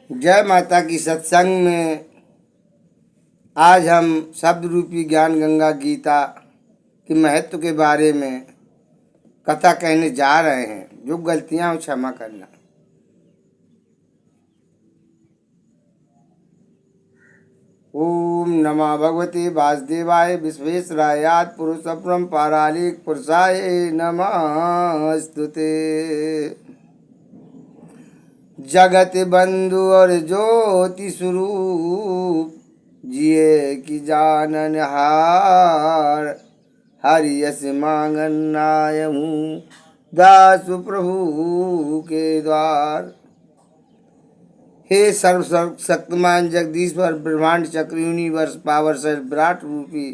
जय माता की सत्संग में आज हम शब्द रूपी ज्ञान गंगा गीता के महत्व के बारे में कथा कहने जा रहे हैं। जो गलतियां हो क्षमा करना। ओम नमः भगवते वासुदेवाय विश्वेश्वरायात् पुरुषोत्तम पारालिक पुरुषाय नमस्तुते। जगत बंधु और ज्योति स्वरूप जिए की जानन हार। हरि यस मांगन नाय हूँ दास प्रभु के द्वार। हे सर्व शक्तिमान जगदीश्वर ब्रह्मांड चक्र यूनिवर्स पावर से विराट रूपी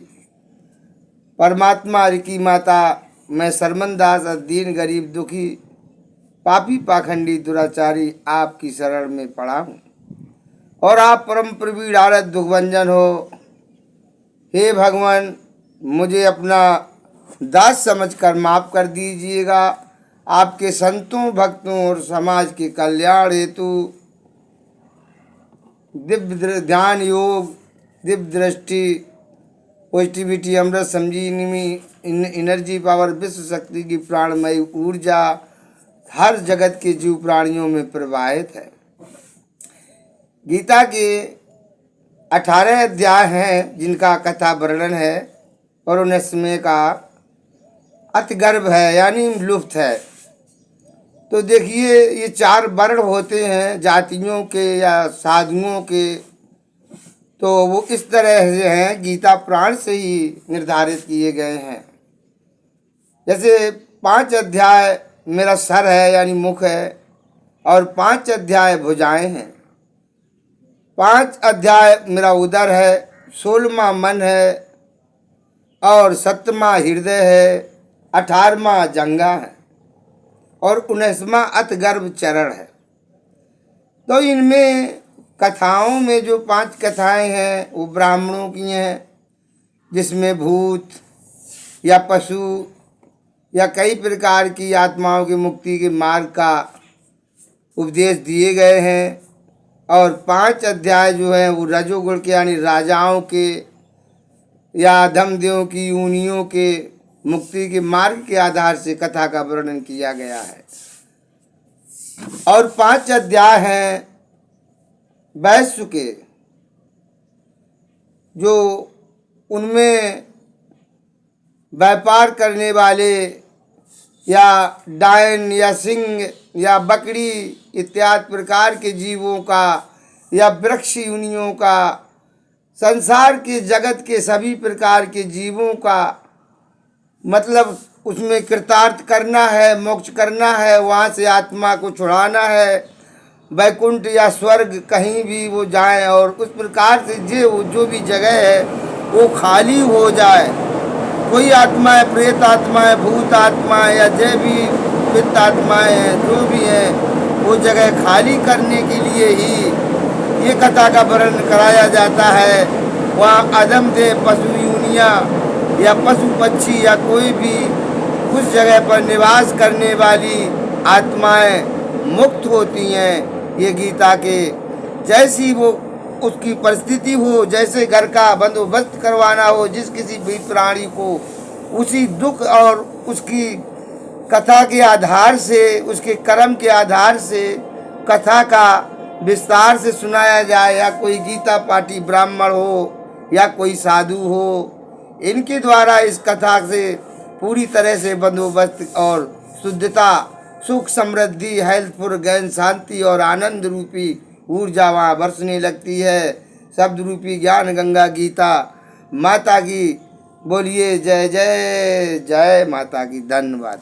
परमात्मा की माता, मैं सरमनदास दीन गरीब दुखी पापी पाखंडी दुराचारी आपकी शरण में पड़ा हूँ और आप परम प्रवीण आरत दुखभंजन हो। हे भगवान, मुझे अपना दास समझकर माफ कर दीजिएगा। आपके संतों भक्तों और समाज के कल्याण हेतु दिव्य ध्यान योग, दिव्य दृष्टि, पॉजिटिविटी, अमृत संजीवनी, एनर्जी पावर, विश्व शक्ति की प्राणमयी ऊर्जा हर जगत के जीव प्राणियों में प्रवाहित है। गीता के 18 अध्याय हैं जिनका कथा वर्णन है और 19वें का अतिगर्भ है यानी लुप्त है। तो देखिए, ये 4 वर्ण होते हैं जातियों के या साधुओं के, तो वो इस तरह से हैं, गीता पुराण से ही निर्धारित किए गए हैं। जैसे 5 अध्याय मेरा सर है यानी मुख है और 5 अध्याय भुजाएं हैं। 5 अध्याय मेरा उदर है, 16वां मन है और 7वां हृदय है, 18वां जंघा है और 19वां अतगर्भ चरण है। तो इनमें कथाओं में जो 5 कथाएं हैं वो ब्राह्मणों की हैं, जिसमें भूत या पशु या कई प्रकार की आत्माओं की मुक्ति के मार्ग का उपदेश दिए गए हैं। और 5 अध्याय जो हैं वो रजोगुण के यानी राजाओं के या धमदेवों की योनियों के मुक्ति के मार्ग के आधार से कथा का वर्णन किया गया है। और 5 अध्याय हैं वैश्य के, जो उनमें व्यापार करने वाले या डायन या सिंह या बकरी इत्यादि प्रकार के जीवों का या वृक्ष योनियों का, संसार के जगत के सभी प्रकार के जीवों का, मतलब उसमें कृतार्थ करना है, मोक्ष करना है, वहाँ से आत्मा को छुड़ाना है, वैकुंठ या स्वर्ग कहीं भी वो जाए और उस प्रकार से जो भी जगह है वो खाली हो जाए। कोई आत्मा है, प्रेत आत्मा है, भूत आत्मा है या जय भी पित्त आत्माएँ हैं, जो भी हैं, वो जगह खाली करने के लिए ही ये कथा का वर्णन कराया जाता है। वहाँ अदम दे पशु यूनियाँ या पशु पक्षी या कोई भी उस जगह पर निवास करने वाली आत्माएं मुक्त होती हैं। ये गीता के जैसी वो उसकी परिस्थिति हो, जैसे घर का बंदोबस्त करवाना हो जिस किसी भी प्राणी को, उसी दुख और उसकी कथा के आधार से, उसके कर्म के आधार से कथा का विस्तार से सुनाया जाए। या कोई गीता पाठी ब्राह्मण हो या कोई साधु हो, इनके द्वारा इस कथा से पूरी तरह से बंदोबस्त और शुद्धता, सुख, समृद्धि, हेल्थफुल, ज्ञान, शांति और आनंद रूपी ऊर्जा वहाँ बरसने लगती है। शब्द रूपी ज्ञान गंगा गीता माता की बोलिए जय जय जय माता की। धन्यवाद।